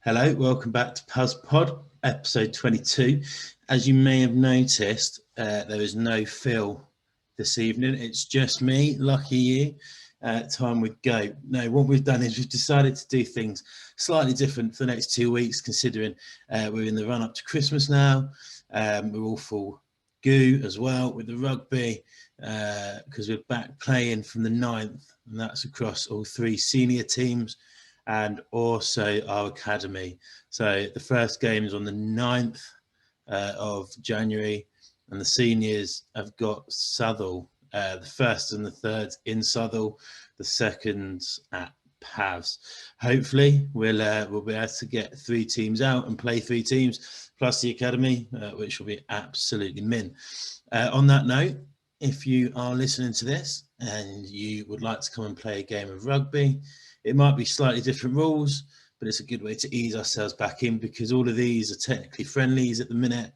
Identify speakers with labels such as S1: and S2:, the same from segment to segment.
S1: Hello, welcome back to Paz Pod, episode 22. As you may have noticed, there is no Phil this evening. It's just me, lucky you. Time would go. No, what we've done is we've decided to do things slightly different for the next 2 weeks, considering we're in the run up to Christmas now. We're all full goo as well with the rugby because we're back playing from the 9th, and that's across all three senior teams and also our academy. So the first game is on the 9th of January, and the seniors have got Southall, the first and the third in Southall, the second at Pavs. Hopefully we'll be able to get 3 teams out and play 3 teams plus the academy, which will be absolutely mint. On that note, if you are listening to this and you would like to come and play a game of rugby, it might be slightly different rules, but it's a good way to ease ourselves back in because all of these are technically friendlies at the minute.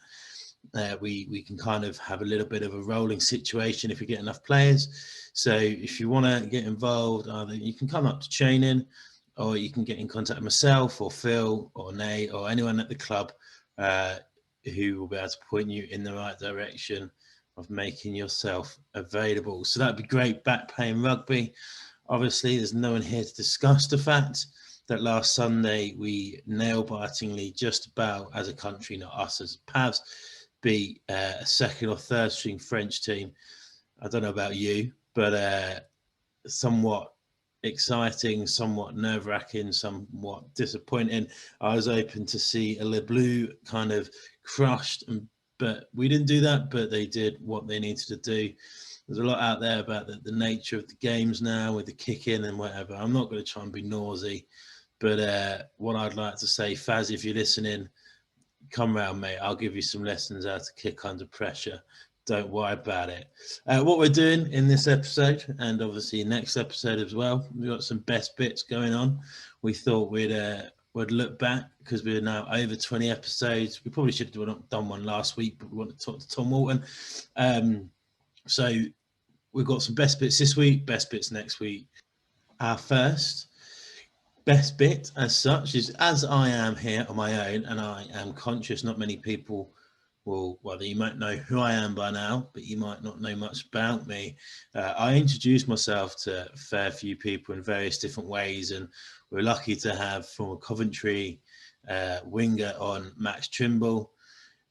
S1: We can kind of have a little bit of a rolling situation if we get enough players. So if you want to get involved, either you can come up to training, or you can get in contact with myself or Phil or Nate or anyone at the club who will be able to point you in the right direction of making yourself available. So that'd be great, back playing rugby. Obviously, there's no one here to discuss the fact that last Sunday we nail-bitingly just about as a country, not us as Pavs, beat a second or third string French team. I don't know about you, but somewhat exciting, somewhat nerve-wracking, somewhat disappointing. I was hoping to see a Le Bleu kind of crushed, but we didn't do that, but they did what they needed to do. There's a lot out there about the nature of the games now with the kick-in and whatever. I'm not going to try and be nosy, but what I'd like to say, Faz, if you're listening, come round, mate. I'll give you some lessons how to kick under pressure. Don't worry about it. What we're doing in this episode, and obviously next episode as well, we've got some best bits going on. We thought we'd look back because we're now over 20 episodes. We probably should have done one last week, but we want to talk to Tom Walton. So we've got some best bits this week, best bits next week. Our first best bit as such is, as I am here on my own and I am conscious not many people will, well, you might know who I am by now, but you might not know much about me. I introduced myself to a fair few people in various different ways, and we're lucky to have from a Coventry winger on Max Trimble.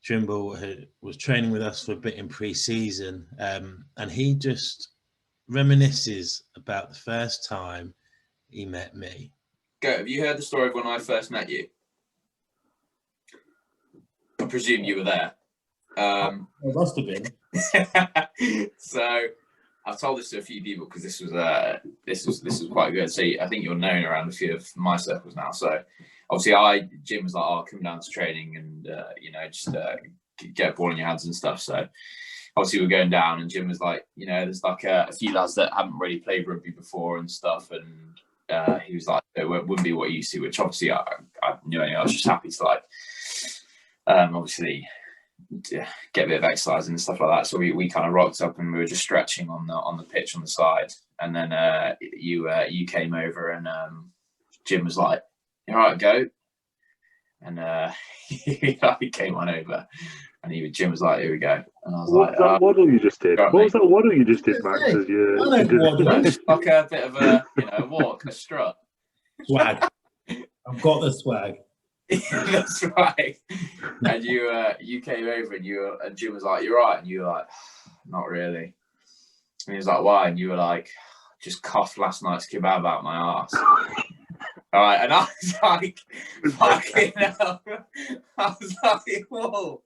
S1: Trimble was training with us for a bit in pre-season, and he just reminisces about the first time he met me.
S2: Go. Have you heard the story of when I first met you? I presume you were there.
S1: I must have been.
S2: So I've told this to a few people because this was quite good. So I think you're known around a few of my circles now. So obviously Jim was like, "Oh, come down to training and just get a ball in your hands and stuff." So obviously we're going down, and Jim was like, there's like a few lads that haven't really played rugby before and stuff, and he was like, it wouldn't be what you used to, which obviously I knew anyway. I was just happy to obviously get a bit of exercise and stuff like that. So we kind of rocked up and we were just stretching on the pitch on the side, and then you came over, and Jim was like, "All right, go," and he came on over, and Jim was like, "Here we go," and I was
S3: what
S2: like,
S3: was that waddle you just did? What was that waddle you just did, Max? As you
S2: like a bit of a walk, a strut.
S1: Swag. I've got the swag.
S2: That's right. And you came over, and Jim was like, "You're right," and you were like, "Not really." And he was like, "Why?" And you were like, "Just coughed last night's kebab out my arse." All right, and I was like, "Fucking hell!" I was like, "Whoa."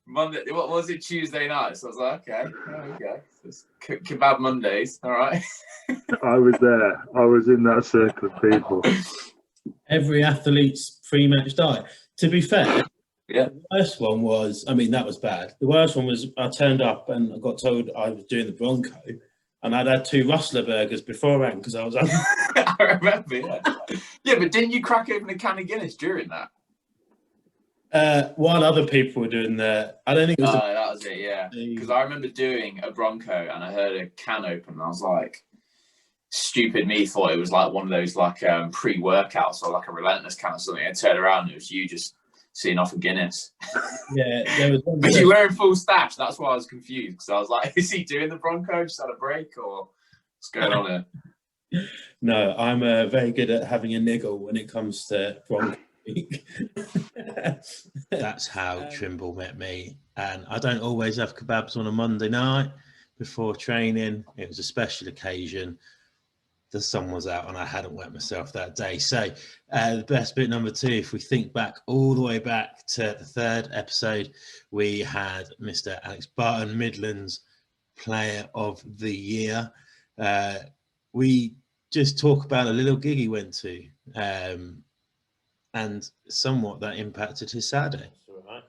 S2: Monday, what was it? Tuesday night. So I was like, "Okay, there we go. It's kebab Mondays." All right.
S3: I was there. I was in that circle of people.
S1: Every athlete's pre-match diet. To be fair,
S2: yeah.
S1: The worst one was, that was bad. The worst one was I turned up and I got told I was doing the Bronco, and I'd had 2 Rustler burgers beforehand because I was hungry.
S2: I remember, yeah. Yeah, but didn't you crack open a can of Guinness during that?
S1: While other people were doing that, I don't think it was.
S2: That was it, yeah. Because I remember doing a Bronco and I heard a can open and I was like, stupid me thought it was like one of those like pre-workouts or like a relentless count or something. I turned around and it was you just seeing off a Guinness.
S1: Yeah, there was one.
S2: But you were in full stash. That's why I was confused, because I was like, is he doing the Bronco just had a break, or what's going on here?
S1: No, I'm very good at having a niggle when it comes to Bronco week. That's how Trimble met me. And I don't always have kebabs on a Monday night before training. It was a special occasion. The sun was out and I hadn't wet myself that day. So the best bit number 2, if we think back all the way back to the 3rd episode, we had Mr. Alex Barton, Midlands Player of the Year. We just talk about a little gig he went to, and somewhat that impacted his Saturday.
S4: All right.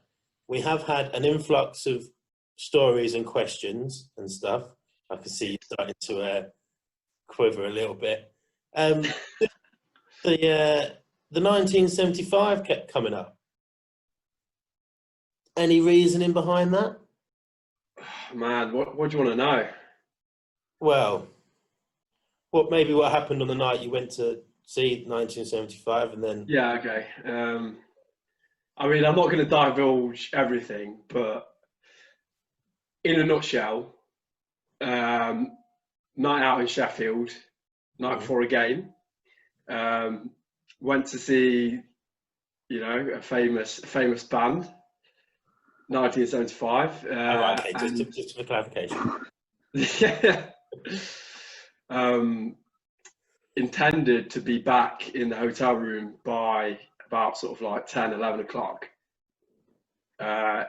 S4: We have had an influx of stories and questions and stuff. I can see you starting to quiver a little bit. The 1975 kept coming up. Any reasoning behind that?
S5: Man, what do you want to know?
S4: Well, what happened on the night you went to see 1975 and then...
S5: Yeah, okay. I mean, I'm not going to divulge everything, but in a nutshell, night out in Sheffield, night before a game, went to see, a famous band, 1975.
S4: okay, just for clarification.
S5: Yeah. Intended to be back in the hotel room by about sort of like 10, 11 o'clock. Yeah,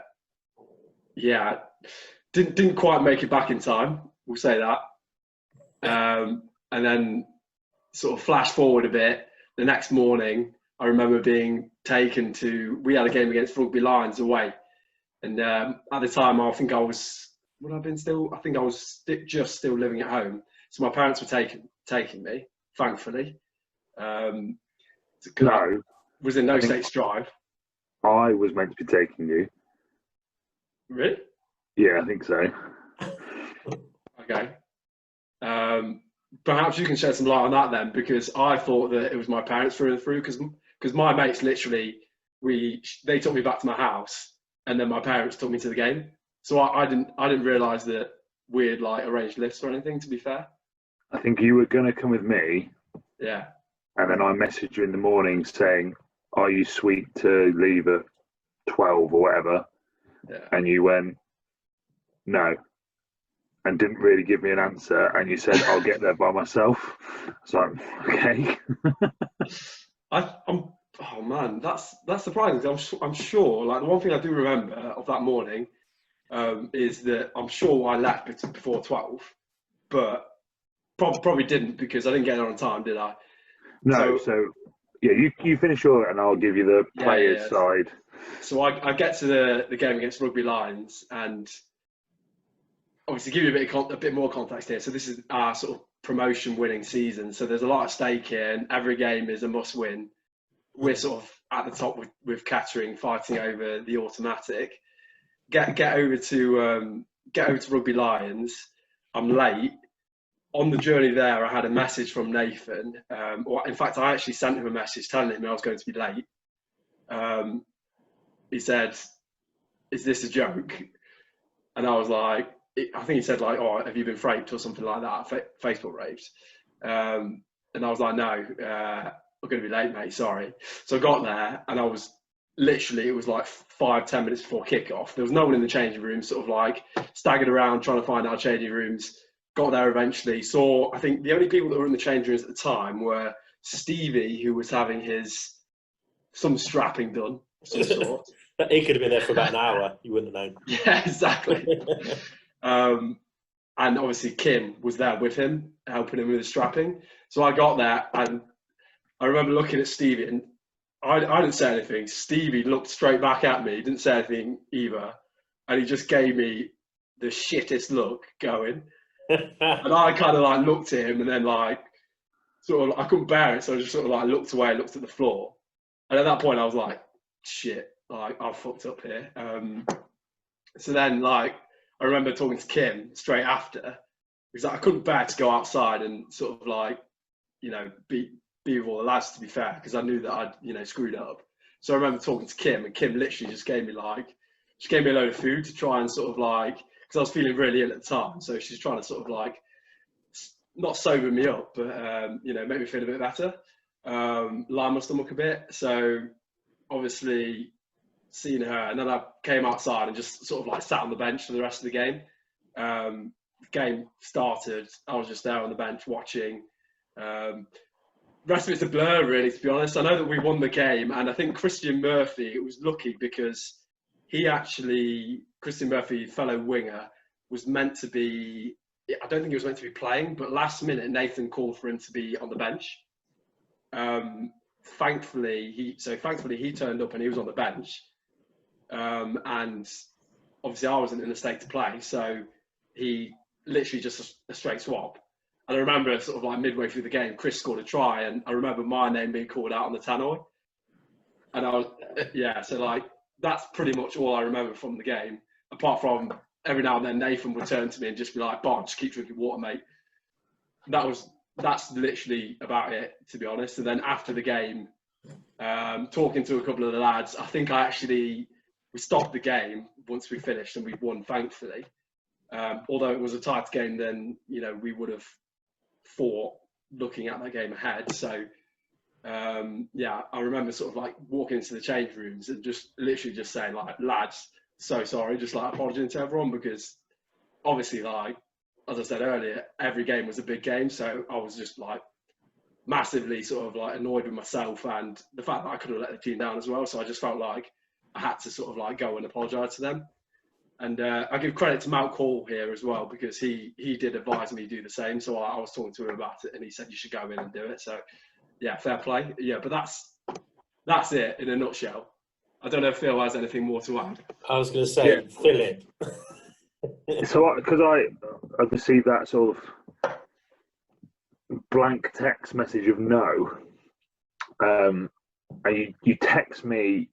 S5: didn't quite make it back in time, we'll say that. And then sort of flash forward a bit, the next morning, I remember being taken to, we had a game against Rugby Lions away. And at the time, I think I was, just still living at home. So my parents were taking me, thankfully.
S3: No.
S5: I was in no states drive.
S3: I was meant to be taking you.
S5: Really?
S3: Yeah, I think so.
S5: Okay. Perhaps you can shed some light on that then, because I thought that it was my parents through and through, because my mates literally, they took me back to my house and then my parents took me to the game. So I didn't realise that we had like arranged lifts or anything, to be fair.
S3: I think you were going to come with me.
S5: Yeah.
S3: And then I messaged you in the morning saying, are you sweet to leave at 12 or whatever?
S5: Yeah.
S3: And you went, no. And didn't really give me an answer. And you said, I'll get there by myself. So, okay.
S5: Oh man, that's surprising. I'm sure, like the one thing I do remember of that morning is that I'm sure I left before 12, but probably didn't, because I didn't get there on time, did I?
S3: No, so yeah, you finish your, and I'll give you the players' side.
S5: So I get to the game against Rugby Lions, and obviously give you a bit more context here. So this is our sort of promotion winning season. So there's a lot at stake here, and every game is a must win. We're sort of at the top with Kettering, fighting over the automatic. Get over to Rugby Lions. I'm late. On the journey there, I had a message from Nathan. In fact, I actually sent him a message telling him I was going to be late. He said, "Is this a joke?" And I was like, I think he said like, "Oh, have you been raped or something like that? Facebook raped." And I was like, "No, I'm going to be late, mate. Sorry." So I got there, and I was literally, it was like 5-10 minutes before kickoff. There was no one in the changing room, sort of like staggered around trying to find our changing rooms. Got there eventually. Saw, I think the only people that were in the changing rooms at the time were Stevie, who was having some strapping done of some sort.
S4: He could have been there for about an hour. You wouldn't have known.
S5: Yeah, exactly. And obviously Kim was there with him, helping him with the strapping. So I got there, and I remember looking at Stevie, and I didn't say anything. Stevie looked straight back at me, didn't say anything either, and he just gave me the shittest look going. And I kind of like looked at him, and then like sort of I couldn't bear it, so I just sort of like looked away, looked at the floor, and at that point I was like, shit, like I've fucked up here. So then like I remember talking to Kim straight after, because I couldn't bear to go outside and sort of like, you know, be with all the lads, to be fair, because I knew that I'd, you know, screwed up. So I remember talking to Kim, and Kim literally just gave me a load of food to try and sort of like, because I was feeling really ill at the time. So she's trying to sort of like, not sober me up, but, you know, make me feel a bit better, line my stomach a bit. So obviously seeing her, and then I came outside and just sort of like sat on the bench for the rest of the game. The game started, I was just there on the bench watching. Rest of it's a blur, really, to be honest. I know that we won the game, and I think Christian Murphy was lucky because Christian Murphy, fellow winger, was meant to be, I don't think he was meant to be playing, but last minute Nathan called for him to be on the bench. Thankfully he turned up and he was on the bench. And obviously I wasn't in a state to play, so he literally just a straight swap. And I remember sort of like midway through the game, Chris scored a try, and I remember my name being called out on the tannoy. And I was, yeah, so like, that's pretty much all I remember from the game, apart from every now and then Nathan would turn to me and just be like, "Bart, just keep drinking water, mate." That's literally about it, to be honest. And then after the game, talking to a couple of the lads, I think we stopped the game once we finished and we won, thankfully. Although it was a tight game, then, you know, we would have fought looking at that game ahead. So, yeah, I remember sort of like walking into the change rooms and just literally just saying like, "Lads, so sorry," just like apologizing to everyone, because obviously, like, as I said earlier, every game was a big game. So I was just like massively sort of like annoyed with myself and the fact that I could have let the team down as well. So I just felt like I had to sort of like go and apologise to them. And I give credit to Mount Call here as well, because he did advise me to do the same. So I was talking to him about it and he said you should go in and do it. So yeah, fair play. Yeah, but that's it in a nutshell. I don't know if Phil has anything more to add.
S4: I was going to say, yeah. Philip.
S3: So because I received that sort of blank text message of no, and you text me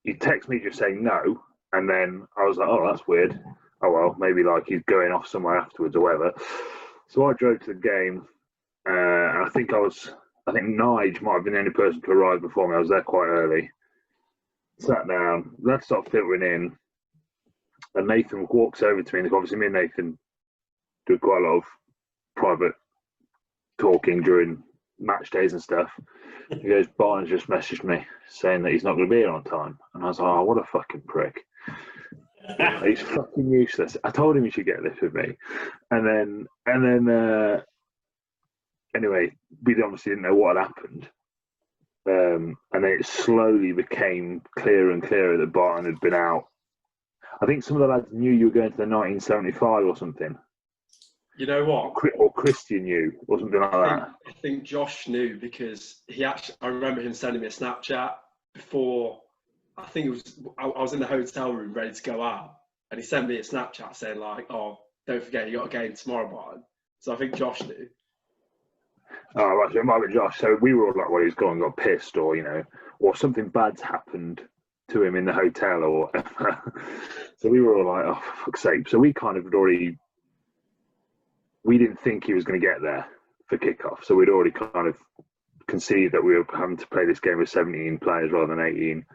S3: just saying no, and then I was like, "Oh, that's weird. Oh well, maybe like he's going off somewhere afterwards or whatever." So I drove to the game, and I think Nige might have been the only person to arrive before me. I was there quite early. Sat down, let's start filtering in, and Nathan walks over to me, and obviously me and Nathan do quite a lot of private talking during match days and stuff. He goes, "Barnes just messaged me saying that he's not going to be here on time," and I was like, "Oh, what a fucking prick! He's fucking useless." I told him he should get this with me, and then anyway, we obviously didn't know what had happened. And then it slowly became clearer and clearer that Barton had been out. I think some of the lads knew you were going to the 1975 or something.
S5: You know what?
S3: Or Christian knew, or something like that.
S5: I think Josh knew, because I remember him sending me a Snapchat before. I think it was, I was in the hotel room ready to go out, and he sent me a Snapchat saying like, "Oh, don't forget you got a game tomorrow, Barton." So I think Josh knew.
S3: Oh, right, so it might be Josh. So we were all like, well, he's gone and got pissed, or, you know, or something bad's happened to him in the hotel or whatever. So we were all like, oh, for fuck's sake. So we kind of we didn't think he was going to get there for kickoff. So we'd already kind of conceived that we were having to play this game with 17 players rather than 18,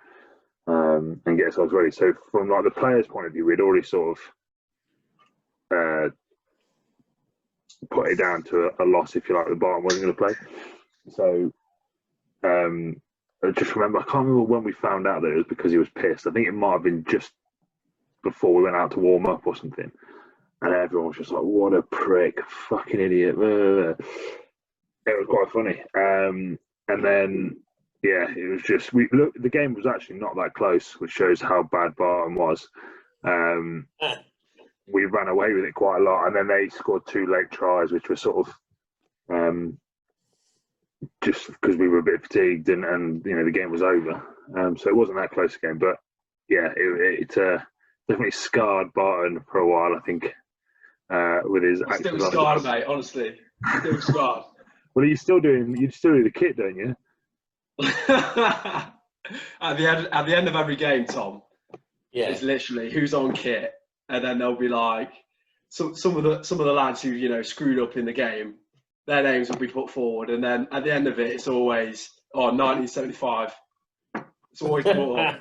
S3: and get ourselves ready. So from like the players' point of view, we'd already sort of put it down to a loss, if you like. The Barton wasn't going to play. So I just remember, I can't remember when we found out that it was because he was pissed. I think it might have been just before we went out to warm up or something. And everyone was just like, "What a prick, fucking idiot." It was quite funny. And then, yeah, it was just, the game was actually not that close, which shows how bad Barton was. We ran away with it quite a lot, and then they scored 2 late tries, which were sort of just because we were a bit fatigued, and you know, the game was over. So it wasn't that close a game, but yeah, it definitely scarred Barton for a while, I think, with his.
S5: Still scarred, mate. Honestly, still scarred.
S3: Well, you still do the kit, don't you?
S5: At the end of every game, Tom,
S4: yeah,
S5: it's literally who's on kit. And then they'll be like, some of the lads who, you know, screwed up in the game, their names will be put forward, and then at the end of it, it's always 1975. It's always brought up.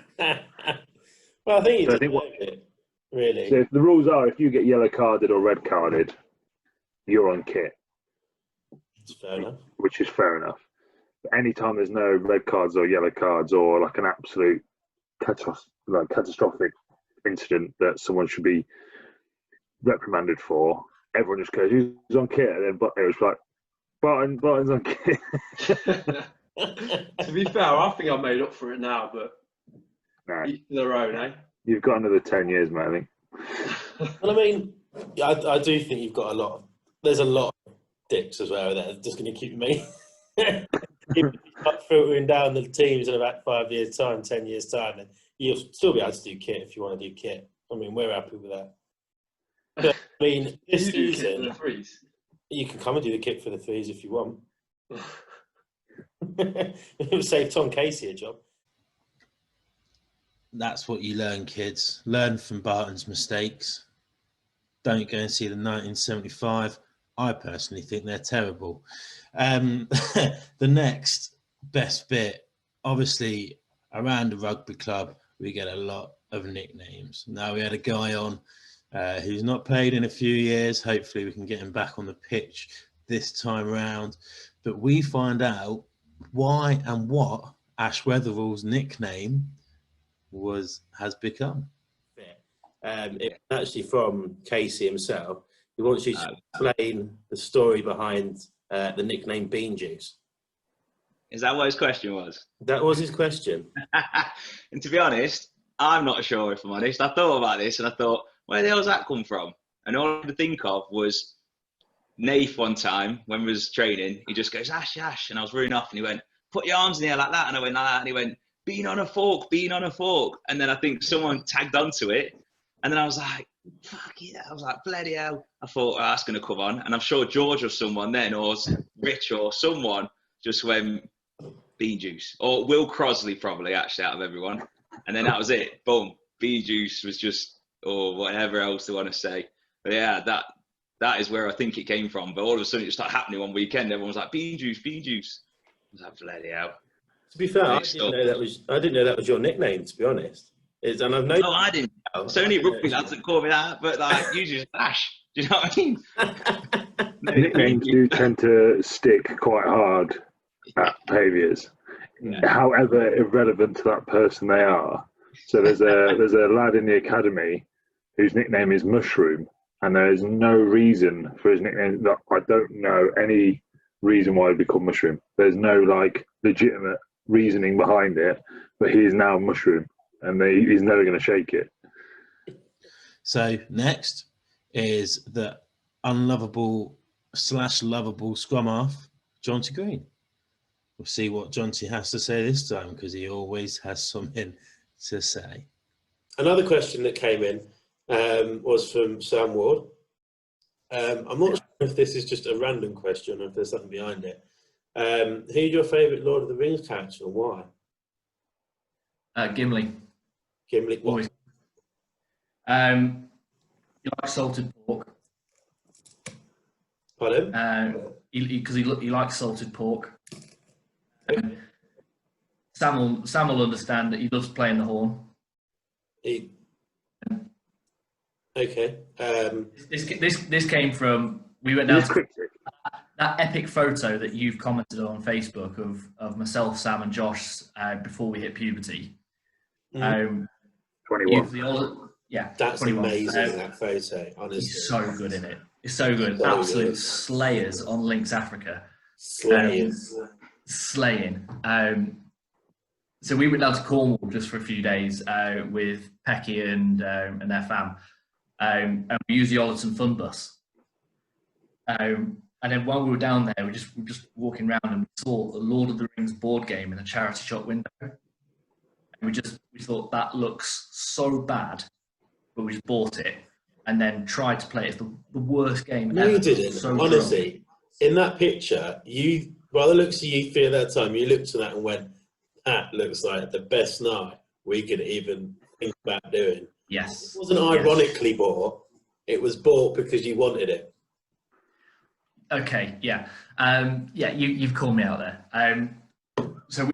S4: Well, I think you
S3: So I
S4: deserve
S3: think
S4: it, really.
S3: So if the rules are, if you get yellow carded or red carded, you're on kit,
S4: It's fair enough.
S3: which is fair enough. But anytime there's no red cards or yellow cards or like an absolute catastrophic incident that someone should be reprimanded for, everyone just goes, "Who's on kit?" And then it was like, Barton's on kit.
S5: To be fair, I think I've made up for it now, but
S3: No,
S5: each their own, eh?
S3: you've got another 10 years, mate, I think.
S4: Well, I mean, I do think you've got there's a lot of dicks as well that are just going to keep me filtering down the teams in about 5 years' time, 10 years' time, and you'll still be able to do kit if you want to do kit. I mean, we're happy with that. But, I mean, this
S5: You do kit
S4: season,
S5: for the threes.
S4: you can come and do the kit for the threes if you want. It would save Tom Casey a job.
S1: That's what you learn, kids. Learn from Barton's mistakes. Don't go and see the 1975. I personally think they're terrible. The next best bit, obviously, around the rugby club, we get a lot of nicknames. Now, we had a guy on who's not played in a few years. Hopefully, we can get him back on the pitch this time around. But we find out why and what Ash Weatherall's nickname has become.
S4: It's actually from Casey himself. He wants you to explain the story behind the nickname Bean Juice.
S6: Is that what his question was?
S4: That was his question.
S6: And to be honest, I'm not sure, if I'm honest. I thought about this and I thought, where the hell does that come from? And all I could think of was Nath one time when we was training. He just goes, Ash, Ash. And I was running off and he went, put your arms in the air like that. And I went like that. And he went, bean on a fork, bean on a fork. And then I think someone tagged onto it. And then I was like, fuck yeah. I was like, bloody hell. I thought, oh, that's going to come on. And I'm sure George or someone then, or Rich or someone just went, Bean Juice. Or Will Crosley probably, actually, out of everyone. And then that was it. Boom. Bean Juice was just, or whatever else they want to say. But yeah, that is where I think it came from. But all of a sudden it started happening one weekend. Everyone was like, Bean Juice, Bean Juice. I was like, bloody hell.
S4: To be fair, I didn't know that was your nickname, to be honect. And I've known.
S6: No, I didn't. It's only rugby lads that call me that, but like usually it's Ash. Do you know what I mean?
S3: Nicknames do tend to stick quite hard at behaviours, however irrelevant to that person they are. So there's a lad in the academy whose nickname is Mushroom, and there is no reason for his nickname. That I don't know any reason why he become Mushroom. There's no like legitimate reasoning behind it, but he is now Mushroom, and he's never going to shake it.
S1: So next is the unlovable / lovable scrum half, Jonty Green. We'll see what Jonty has to say this time, because he always has something to say.
S4: Another question that came in was from Sam Ward. I'm not sure if this is just a random question or if there's something behind it. Who's your favourite Lord of the Rings character and why?
S7: Gimli.
S4: Gimli.
S7: Always. He likes salted pork.
S4: Pardon?
S7: Because he likes salted pork. Sam will understand that he loves playing the horn.
S4: Okay.
S7: This came from, we went down to that epic photo that you've commented on Facebook of myself, Sam, and Josh before we hit puberty.
S3: 21.
S4: That's
S7: 21.
S4: amazing. That photo, honestly,
S7: he's so good in it. It's so good. Absolute slayers on Links Africa.
S4: Slayers.
S7: Slaying. So we went down to Cornwall just for a few days with Pecky and their fam, and we used the Ollerton Fun Bus. And then while we were down there, we were just walking around and we saw the Lord of the Rings board game in a charity shop window. And we thought that looks so bad, but we just bought it and then tried to play it. It's the worst game ever.
S4: You didn't. So honestly, in that picture, by the looks of you three at that time, you looked at that and went, that looks like the best night we could even think about doing.
S7: Yes.
S4: It wasn't ironically bought. it was bought because you wanted it.
S7: Okay, yeah. You've called me out there. So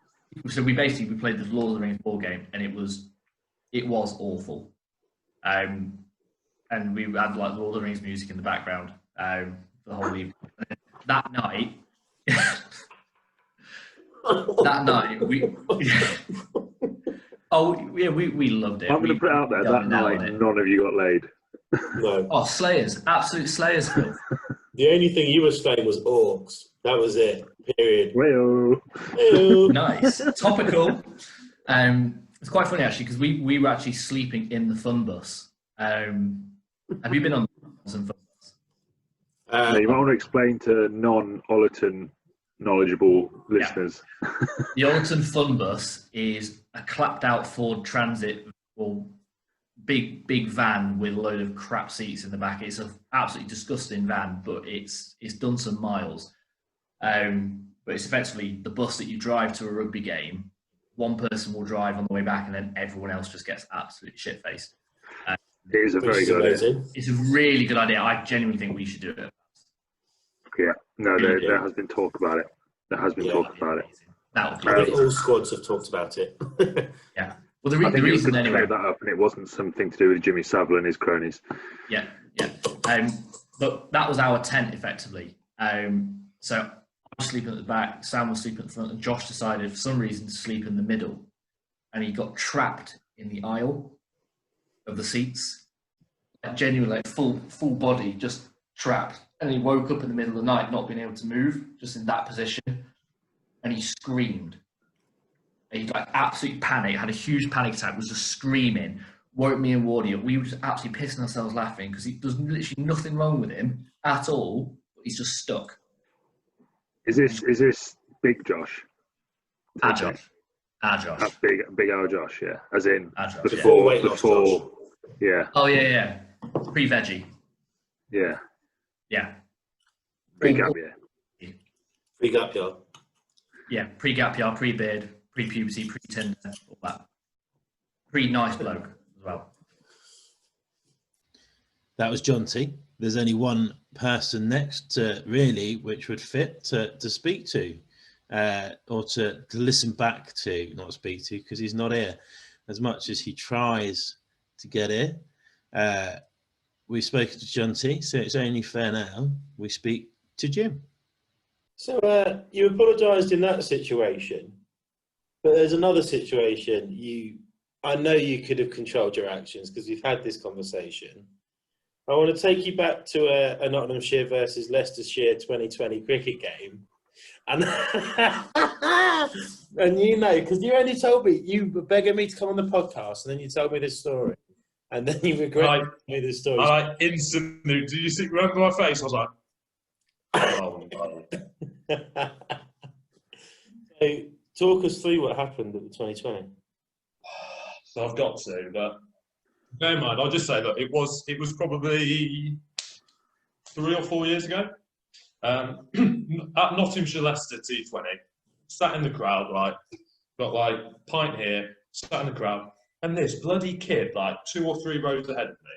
S7: we basically played the Lord of the Rings board game, and it was awful. And we had like Lord of the Rings music in the background the whole evening. That night, we we loved it.
S3: I'm going to put it out there, that night none of you got laid.
S4: No.
S7: Oh, Slayers, absolute Slayers.
S4: The only thing you were slaying was orcs. That was it. Period.
S3: Well,
S7: nice. Topical. It's quite funny actually because we were actually sleeping in the fun bus. Have you been on some fun bus?
S3: no, you might want to explain to non-Ollerton knowledgeable listeners.
S7: Yeah. The Ollerton fun bus is a clapped out Ford Transit or big van with a load of crap seats in the back. It's an absolutely disgusting van, but it's done some miles. But it's effectively the bus that you drive to a rugby game. One person will drive on the way back, and then everyone else just gets absolutely shit-faced.
S3: It is a very good idea.
S7: It's a really good idea. I genuinely think we should do it.
S3: Yeah, no, there has been talk about it. There has been talk about it.
S7: I
S4: think all squads have talked about it.
S7: Yeah. Well, the reason anyway.
S3: Clear that up, and it wasn't something to do with Jimmy Savile and his cronies.
S7: Yeah. But that was our tent effectively. So I was sleeping at the back, Sam was sleeping at the front, and Josh decided for some reason to sleep in the middle, and he got trapped in the aisle of the seats. Like, genuinely, like full body, just trapped. And he woke up in the middle of the night, not being able to move, just in that position, and he screamed. He like absolutely panicked, had a huge panic attack, was just screaming, woke me and Wardy up. We were just absolutely pissing ourselves laughing because there's literally nothing wrong with him at all, but he's just stuck.
S3: Is this Big Josh?
S7: Our Josh.
S3: That's big our Josh, yeah. As in
S7: Josh,
S3: before, yeah.
S7: Oh yeah. Pre-veggie.
S3: Yeah.
S7: Yeah.
S3: Pre-gap year.
S4: Pre-gap year.
S7: Yeah, pre-gap year, pre-beard, pre-puberty, pre-Tinder, all that. Pre-nice bloke as well.
S1: That was John T. There's only one person next really which would fit to speak to or to listen back to, not speak to, because he's not here. As much as he tries to get here, we've spoken to John T, so it's only fair now we speak to Jim.
S4: So you apologised in that situation, but there's another situation. I know you could have controlled your actions because we've had this conversation. I want to take you back to a Nottinghamshire versus Leicestershire 2020 cricket game. And, and you know, because you only told me, you were begging me to come on the podcast, and then you told me this story. And then you regret me this story.
S8: I instantly, did you see, remember my face? I was like, oh no.
S4: So, talk us through what happened at the 2020.
S8: So I've got to, but never mind. I'll just say that it was probably 3 or 4 years ago. At Nottinghamshire Leicester T20, sat in the crowd, right? Got like pint here, sat in the crowd, and this bloody kid, like 2 or 3 rows ahead of me.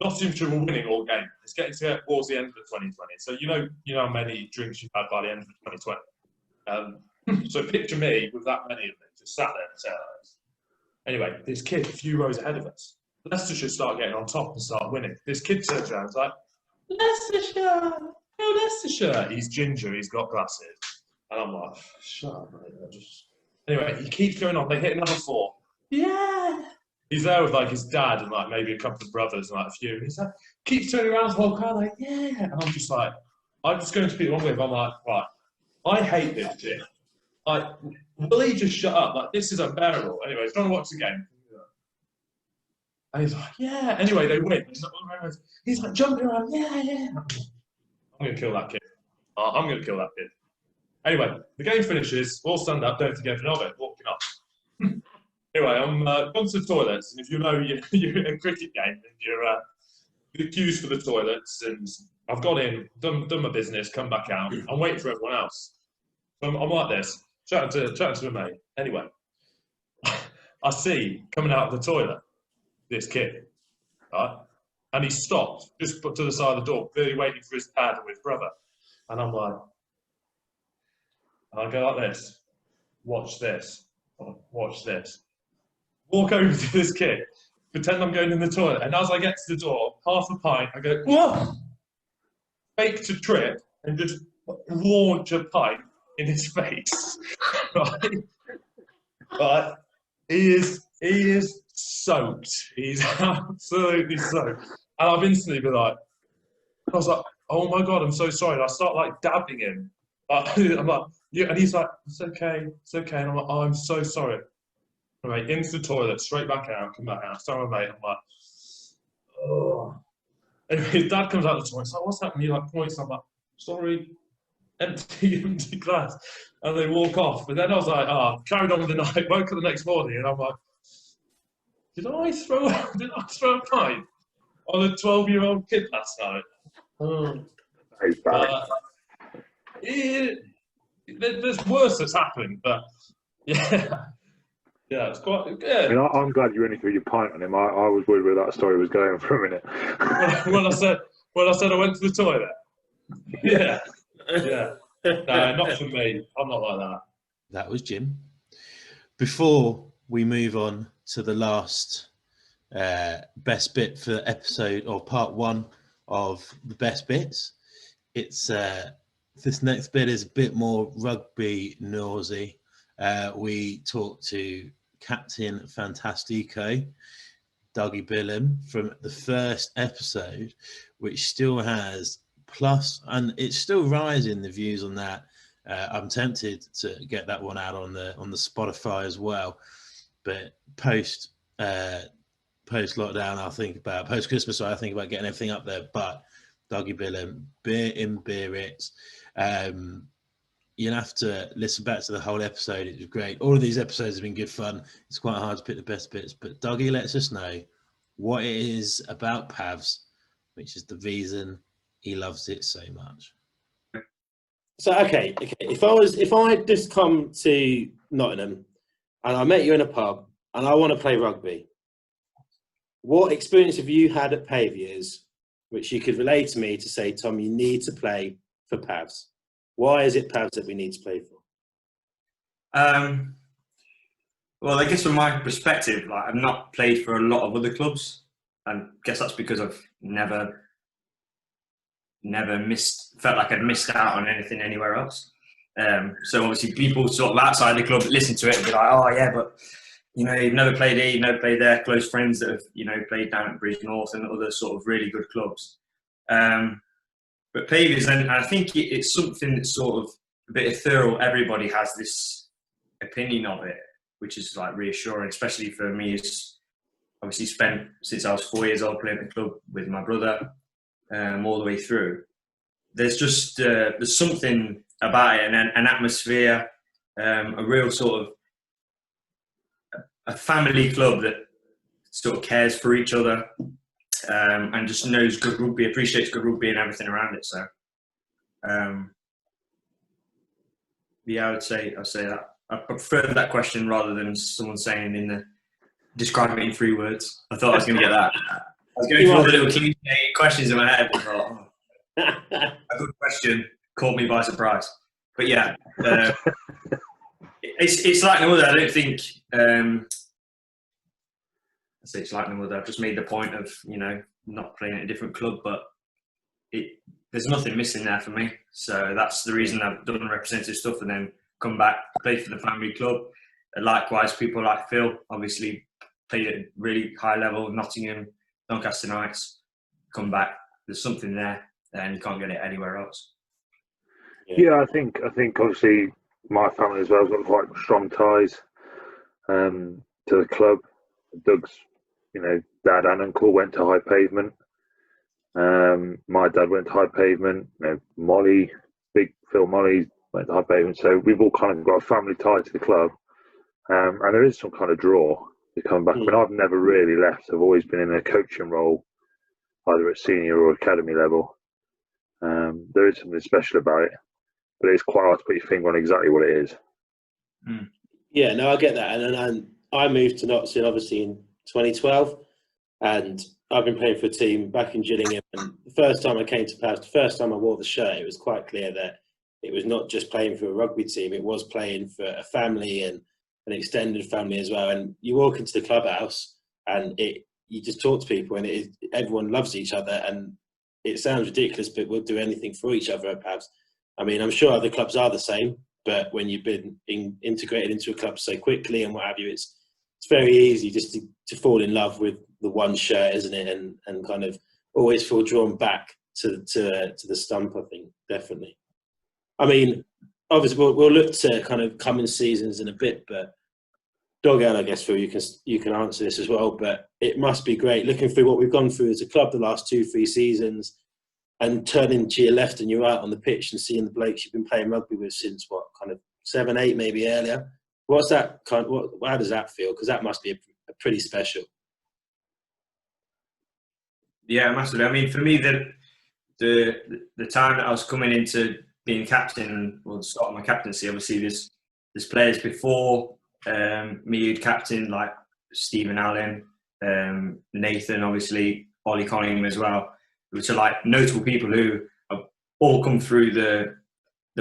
S8: Nottinghamshire were winning all game. It's getting towards the end of the 2020. So you know how many drinks you've had by the end of the 2020. So picture me with that many of them just sat there and said, anyway, this kid a few rows ahead of us. Leicestershire start getting on top and start winning. This kid turns around and is like, Leicestershire! Oh, Leicestershire! He's ginger, he's got glasses. And I'm like, shut up, mate. Anyway, he keeps going on. They hit another 4. Yeah! He's there with like his dad and like maybe a couple of brothers and like a few. And he's like, keeps turning around the whole crowd like, yeah! And I'm just like, I'm just going to speak one with. I'm like, right, I hate this shit. Like, will he just shut up? Like, this is unbearable. Anyway, he's trying to watch the game. And he's like, yeah. Anyway, they win. He's like jumping around, yeah. I'm going to kill that kid. I'm going to kill that kid. Anyway, the game finishes. All stand up. Don't forget it. Walking up. Anyway, I'm gone to the toilets. And if you know you're in a cricket game and you're queues for the toilets, and I've got in, done my business, come back out. I'm waiting for everyone else. So I'm like this, chatting to my mate. Anyway, I see coming out of the toilet this kid, right? And he stopped, just put to the side of the door, really waiting for his dad or his brother. And I'm like, and I go like this, watch this, watch this. Walk over to this kid, pretend I'm going in the toilet, and as I get to the door, half a pint, I go, whoa! Fake to trip, and just launch a pint in his face. Right? But he is soaked. He's absolutely soaked. And I've instantly been like, I was like, oh my God, I'm so sorry. And I start like dabbing him. I'm like, yeah, and he's like, it's okay. And I'm like, oh, I'm so sorry. Right, into the toilet, straight back out, come back out. Sorry, mate. I'm like, oh. Anyway, his dad comes out of the toilet. He's like, what's happening? He like points. I'm like, sorry, empty glass. And they walk off. But then I was like, carried on with the night. Woke up the next morning, and I'm like, did I throw a pint on a 12-year-old kid last night? There's worse that's happened, but yeah. Yeah, it's quite good.
S3: I mean, I'm glad you only threw your pint on him. I was worried where that story was going for a minute.
S8: when I said I went to the toilet. Yeah. No, not for me. I'm not like that.
S1: That was Jim. Before we move on to the last best bit for episode or part 1 of the best bits, it's this next bit is a bit more rugby nosy. We talked to Captain Fantastico, Dougie Billam, from the first episode, which still has plus, and it's still rising, the views on that. I'm tempted to get that one out on the Spotify as well, but post lockdown, I'll think about post Christmas. I think about getting everything up there. But Dougie Billam, beer in beer it. You'll have to listen back to the whole episode. It was great. All of these episodes have been good fun. It's quite hard to pick the best bits, but Dougie lets us know what it is about Pavs, which is the reason he loves it so much.
S4: So okay. If I just come to Nottingham and I met you in a pub and I want to play rugby, what experience have you had at Paviours which you could relate to me to say, Tom, you need to play for Pavs? Why is it Pavs that we need to play for?
S9: Well, I guess from my perspective, like, I've not played for a lot of other clubs, and I guess that's because I've never felt like I'd missed out on anything anywhere else. So obviously people sort of outside the club listen to it and be like, oh yeah, but you know, you've never played here, you've never played there. Close friends that have, you know, played down at Bridge North and other sort of really good clubs. But Paviours, and I think it's something that's sort of a bit ethereal. Everybody has this opinion of it, which is like reassuring, especially for me. It's obviously spent since I was 4 years old playing at the club with my brother, all the way through. There's just there's something about it, and an atmosphere, a real sort of a family club that sort of cares for each other. And just knows good rugby, appreciates good rugby and everything around it. So, yeah, I'd say that. I prefer that question rather than someone saying describe it in 3 words. I thought I was going to get that. I was going through all the little cliche questions in my head and thought, a good question caught me by surprise. But yeah, it's like no other. I don't think. It's like no other. I've just made the point of, you know, not playing at a different club, but there's nothing missing there for me. So that's the reason I've done representative stuff and then come back, play for the family club. And likewise, people like Phil obviously played at a really high level, Nottingham, Doncaster Knights, come back. There's something there and you can't get it anywhere else.
S3: Yeah, I think obviously my family as well has got quite strong ties to the club. Doug's, you know, dad and uncle went to High Pavement. My dad went to High Pavement. You know, Molly, big Phil Molly went to High Pavement. So we've all kind of got a family tie to the club, and there is some kind of draw to come back. I mean, I've never really left. I've always been in a coaching role, either at senior or academy level. There is something special about it, but it's quite hard to put your finger on exactly what it is.
S4: Yeah, no, I get that, and I moved to Nottingham obviously in 2012, and I've been playing for a team back in Gillingham, and the first time I came to Pals, the first time I wore the shirt, it was quite clear that it was not just playing for a rugby team, it was playing for a family and an extended family as well. And you walk into the clubhouse and you just talk to people, and everyone loves each other, and it sounds ridiculous, but we'll do anything for each other at Pals. I mean, I'm sure other clubs are the same, but when you've been integrated into a club so quickly and what have you, it's very easy just to fall in love with the one shirt, isn't it? And kind of always feel drawn back to the stump, I think, definitely. I mean, obviously we'll look to kind of coming seasons in a bit, but Dog L, I guess, Phil, you can answer this as well, but it must be great looking through what we've gone through as a club the last 2-3 seasons and turning to your left and you're out on the pitch and seeing the blokes you've been playing rugby with since what, kind of 7, 8 maybe earlier. What's that kind of, how does that feel? Because that must be a pretty special.
S9: Yeah, massively. I mean, for me, the time that I was coming into being captain, or the start of my captaincy, obviously there's players before me who'd captain, like Stephen Allen, Nathan, obviously, Ollie Conningham as well, which are like notable people who have all come through the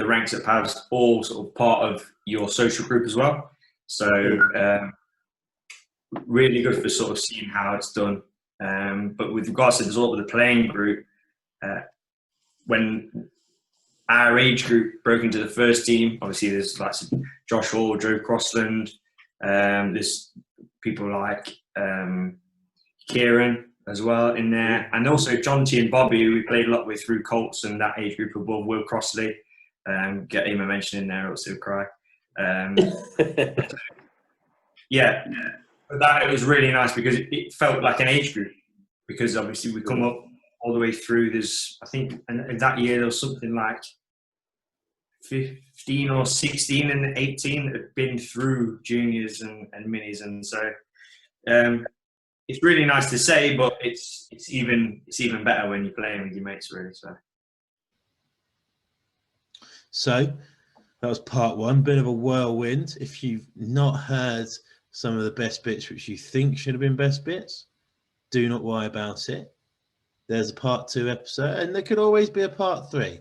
S9: ranks at Pavs, all sort of part of your social group as well. So really good for sort of seeing how it's done. But with regards to the sort of the playing group, when our age group broke into the first team, obviously there's like Josh Hall, Joe Crossland, there's people like Kieran as well in there, and also John T and Bobby, who we played a lot with through Colts and that age group above, Will Crossley. Get him a mention in there, else he'll cry. Yeah, but that it was really nice because it felt like an age group, because obviously we come up all the way through. There's, I think, in that year there was something like 15 or 16 and 18 that had been through juniors and minis, and so it's really nice to say, but it's even better when you're playing with your mates, really. So
S1: that was part one, bit of a whirlwind. If you've not heard some of the best bits which you think should have been best bits, do not worry about it. There's a part 2 episode, and there could always be a part 3.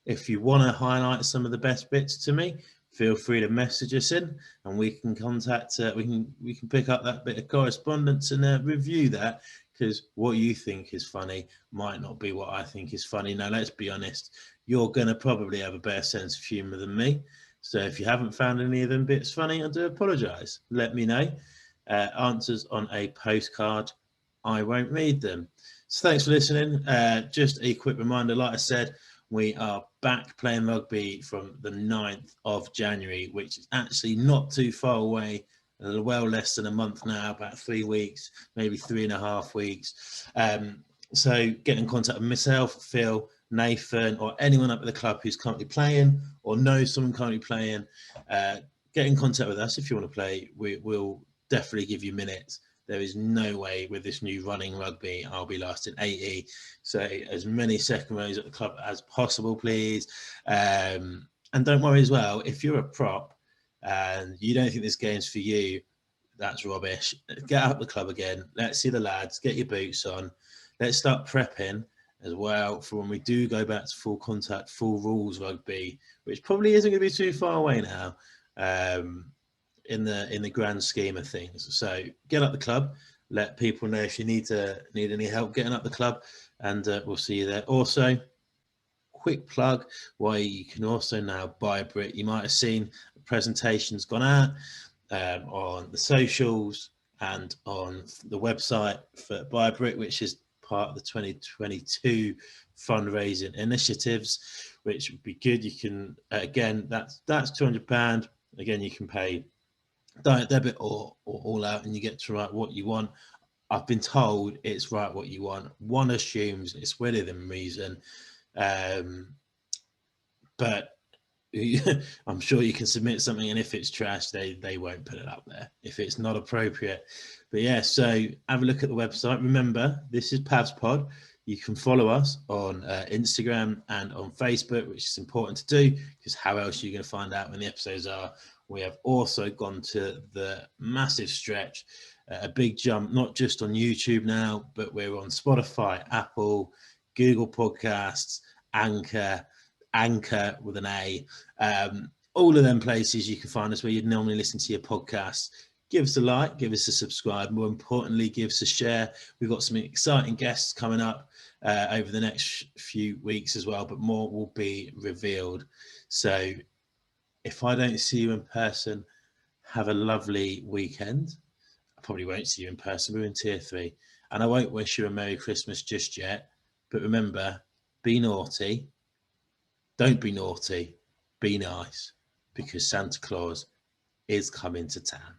S1: If you want to highlight some of the best bits to me, feel free to message us in, and we can contact. We can pick up that bit of correspondence and review that, because what you think is funny might not be what I think is funny. Now, let's be honest. You're going to probably have a better sense of humour than me. So if you haven't found any of them bits funny, I do apologise. Let me know. Answers on a postcard. I won't read them. So thanks for listening. Just a quick reminder, like I said, we are back playing rugby from the 9th of January, which is actually not too far away, well less than a month now, about 3 weeks, maybe 3.5 weeks. So get in contact with myself, Phil, Nathan, or anyone up at the club who's currently playing or knows someone currently playing. Get in contact with us if you want to play. We'll definitely give you minutes. There is no way with this new running rugby I'll be last in 80. So as many second rows at the club as possible, please. And don't worry as well, if you're a prop and you don't think this game's for you, that's rubbish. Get out the club again. Let's see the lads. Get your boots on. Let's start prepping as well for when we do go back to full contact, full rules rugby, which probably isn't going to be too far away now in the grand scheme of things. So get up the club, let people know if you need any help getting up the club, and we'll see you there. Also, quick plug why you can also now buy a Brit. You might have seen the presentations gone out on the socials and on the website for Buy a Brit, which is part of the 2022 fundraising initiatives, which would be good. You can again, that's £200. Again, you can pay direct debit or all out, and you get to write what you want. I've been told it's write what you want. One assumes it's within reason, but I'm sure you can submit something, and if it's trash, they won't put it up there if it's not appropriate. But yeah, so have a look at the website. Remember, this is Pavs Pod. You can follow us on Instagram and on Facebook, which is important to do, because how else are you going to find out when the episodes are We have also gone to the massive stretch, a big jump, not just on YouTube now, but we're on Spotify, Apple, Google Podcasts, Anchor with an A. All of them places you can find us where you'd normally listen to your podcasts. Give us a like, give us a subscribe. More importantly, give us a share. We've got some exciting guests coming up over the next few weeks as well, but more will be revealed. So if I don't see you in person, have a lovely weekend. I probably won't see you in person. We're in tier 3. And I won't wish you a Merry Christmas just yet. But remember, be naughty. Don't be naughty. Be nice. Because Santa Claus is coming to town.